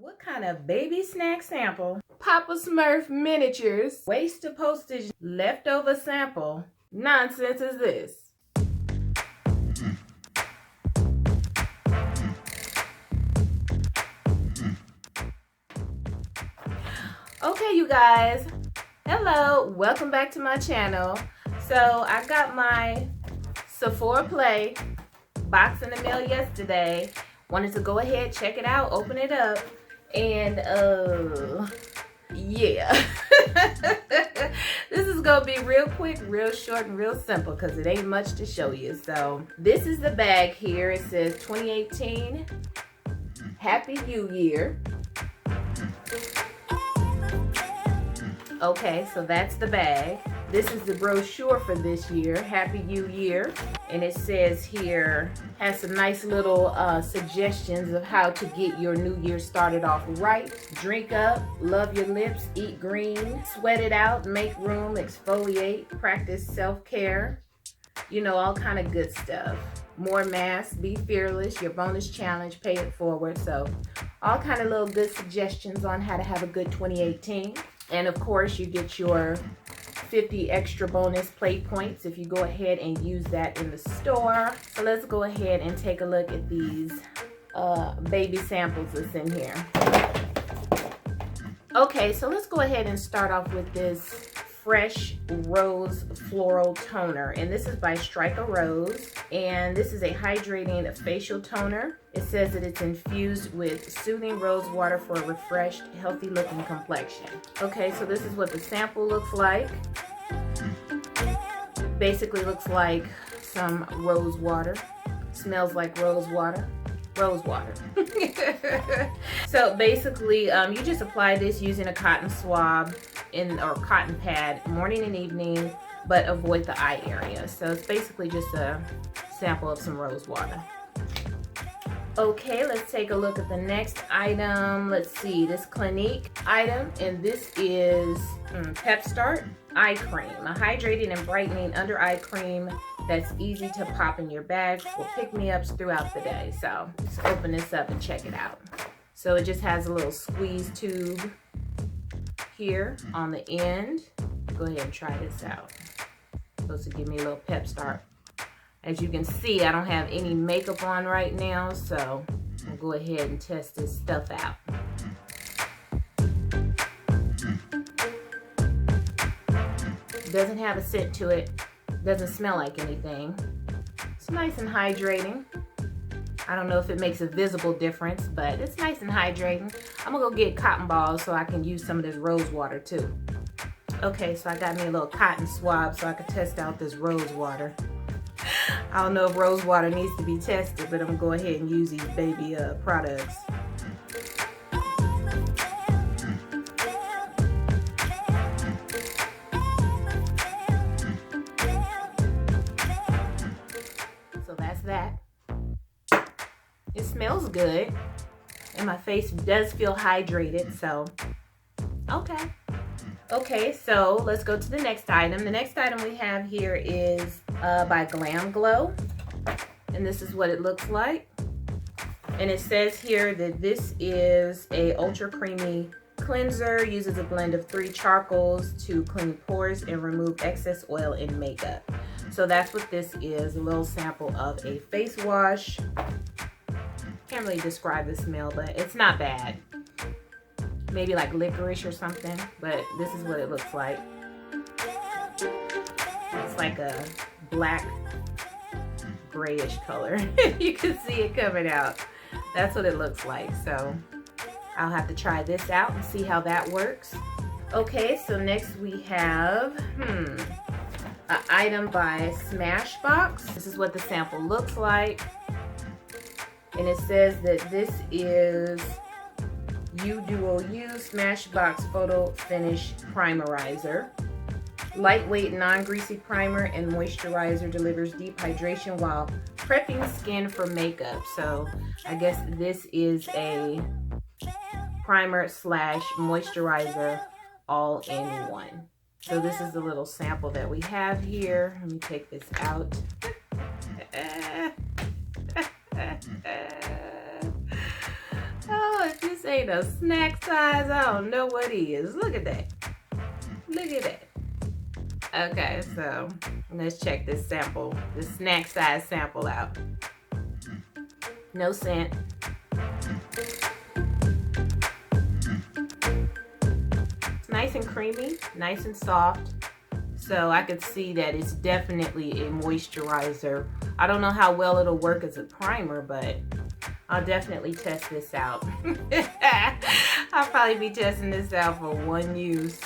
What kind of baby snack sample? Papa Smurf miniatures, waste of postage, leftover sample. Nonsense is this? Okay, you guys. Hello, welcome back to my channel. So I got my Sephora Play box in the mail yesterday. Wanted to go ahead, check it out, open it up, and yeah. This is gonna be real quick, real short, and real simple because it ain't much to show you. So this is the bag here. It says 2018 Happy New Year. Okay, so that's the bag. This is the brochure for this year, Happy New Year. And it says here, has some nice little suggestions of how to get your new year started off right. Drink up, love your lips, eat green, sweat it out, make room, exfoliate, practice self-care. You know, all kind of good stuff. More masks, be fearless, your bonus challenge, pay it forward. So all kind of little good suggestions on how to have a good 2018. And of course, you get your 50 extra bonus play points if you go ahead and use that in the store. So let's go ahead and take a look at these baby samples that's in here. Okay, so let's go ahead and start off with this Fresh Rose Floral Toner, and this is by Strike a Rose, and this is a hydrating facial toner. It says that it's infused with soothing rose water for a refreshed, healthy looking complexion. Okay, so this is what the sample looks like. Basically looks like some rose water. Smells like rose water. Rose water. So basically, you just apply this using a cotton swab or cotton pad morning and evening, but avoid the eye area. So it's basically just a sample of some rose water. Okay, let's take a look at the next item. Let's see, this Clinique item, and this is Pep Start Eye Cream, a hydrating and brightening under eye cream that's easy to pop in your bag for pick-me-ups throughout the day. So let's open this up and check it out. So it just has a little squeeze tube here on the end. Go ahead and try this out. Supposed to give me a little pep start. As you can see, I don't have any makeup on right now, so I'll go ahead and test this stuff out. It doesn't have a scent to it. Doesn't smell like anything. It's nice and hydrating. I don't know if it makes a visible difference, but it's nice and hydrating. I'm gonna go get cotton balls so I can use some of this rose water too. Okay, so I got me a little cotton swab so I can test out this rose water. I don't know if rose water needs to be tested, but I'm gonna go ahead and use these baby products. So that's that. It smells good, and my face does feel hydrated, so okay. Okay, so let's go to the next item. The next item we have here is by GlamGlow, and this is what it looks like. And it says here that this is a ultra creamy cleanser, uses a blend of 3 charcoals to clean pores and remove excess oil in makeup. So that's what this is, a little sample of a face wash. Can't really describe the smell, but it's not bad. Maybe like licorice or something, but this is what it looks like. It's like a black grayish color. You can see it coming out. That's what it looks like. So I'll have to try this out and see how that works. Okay, so next we have an item by Smashbox. This is what the sample looks like. And it says that this is U Smashbox Photo Finish Primerizer. Lightweight, non-greasy primer and moisturizer, delivers deep hydration while prepping skin for makeup. So I guess this is a primer slash moisturizer all in one. So this is the little sample that we have here. Let me take this out. Oh, if this ain't a snack size, I don't know what is. Look at that. Look at that. Okay, so let's check this sample, this snack size sample out. No scent. It's nice and creamy, nice and soft. So I could see that it's definitely a moisturizer. I don't know how well it'll work as a primer, but I'll definitely test this out. I'll probably be testing this out for one use.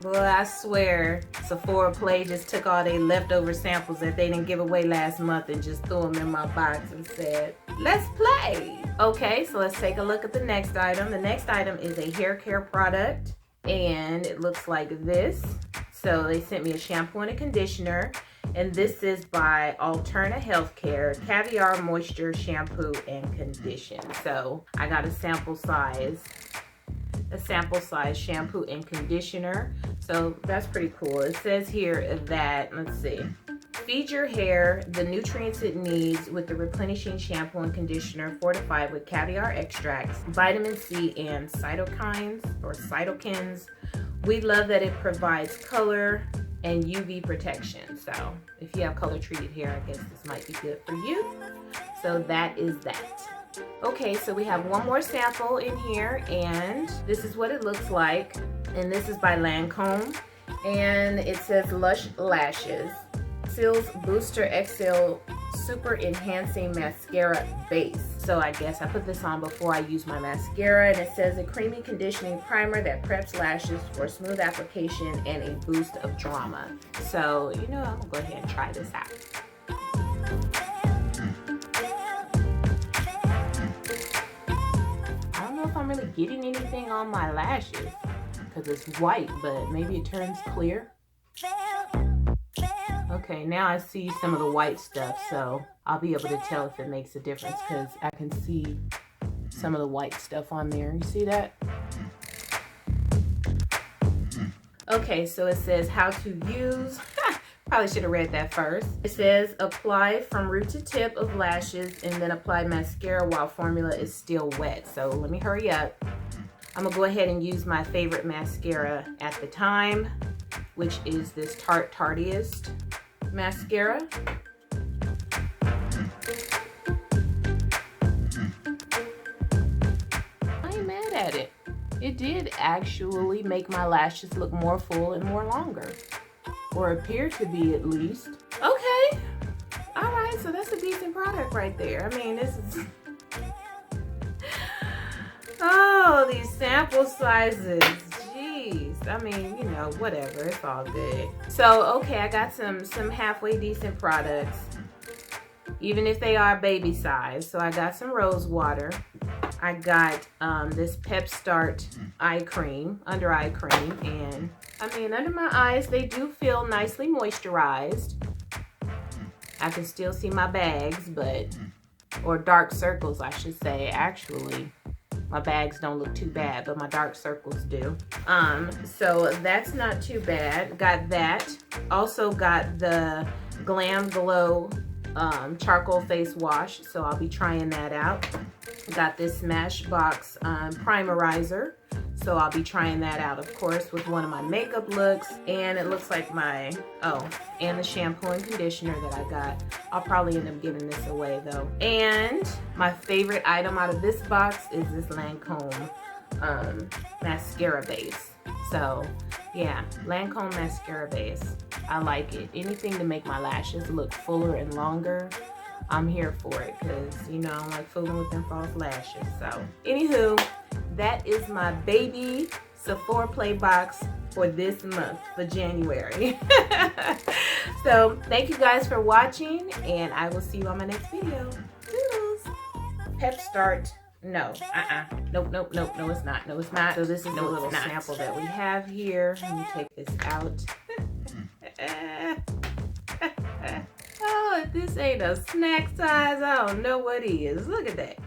Boy, I swear Sephora Play just took all their leftover samples that they didn't give away last month and just threw them in my box and said, let's play. Okay, so let's take a look at the next item. The next item is a hair care product, and it looks like this. So they sent me a shampoo and a conditioner, and this is by Alterna Healthcare Caviar Moisture Shampoo and Condition. So I got a sample size shampoo and conditioner. So that's pretty cool. It says here that, let's see, feed your hair the nutrients it needs with the replenishing shampoo and conditioner fortified with caviar extracts, vitamin C, and cytokines. We love that it provides color and UV protection. So if you have color treated hair, I guess this might be good for you. So that is that. Okay, so we have one more sample in here, and this is what it looks like. And this is by Lancome, and it says Lush Lashes CILS Booster XL Super Enhancing Mascara Base. So I guess I put this on before I use my mascara, and it says a creamy conditioning primer that preps lashes for smooth application and a boost of drama. So, you know, I'm gonna go ahead and try this out. I don't know if I'm really getting anything on my lashes because it's white, but maybe it turns clear. Okay, now I see some of the white stuff, so I'll be able to tell if it makes a difference because I can see some of the white stuff on there. You see that? Okay, so it says how to use. Probably should have read that first. It says apply from root to tip of lashes and then apply mascara while formula is still wet. So let me hurry up. I'm gonna go ahead and use my favorite mascara at the time, which is this Tartiest mascara. I ain't mad at it. It did actually make my lashes look more full and more longer, or appear to be at least. Okay, all right, so that's a decent product right there. I mean, this is, oh, these sample sizes. I mean, you know, whatever, it's all good. So, okay, I got some halfway decent products, even if they are baby size. So I got some rose water. I got this Pep Start Eye Cream, under eye cream. And I mean, under my eyes, they do feel nicely moisturized. I can still see my bags, or dark circles, I should say, actually. My bags don't look too bad, but my dark circles do. So that's not too bad. Got that. Also got the GlamGlow charcoal face wash, so I'll be trying that out. Got this Smashbox Primerizer, so I'll be trying that out, of course, with one of my makeup looks. And it looks like my, and the shampoo and conditioner that I got. I'll probably end up giving this away though. And my favorite item out of this box is this Lancome mascara base. So yeah, Lancome mascara base. I like it. Anything to make my lashes look fuller and longer, I'm here for it, because you know I don't like fooling with them false lashes. So anywho, that is my baby Sephora Play box for this month, for January. So thank you guys for watching, and I will see you on my next video. Toodles. Pep Start. No, nope, no it's not. So this is the little sample that we have here. Let me take this out. Oh, if this ain't a snack size, I don't know what is. Look at that.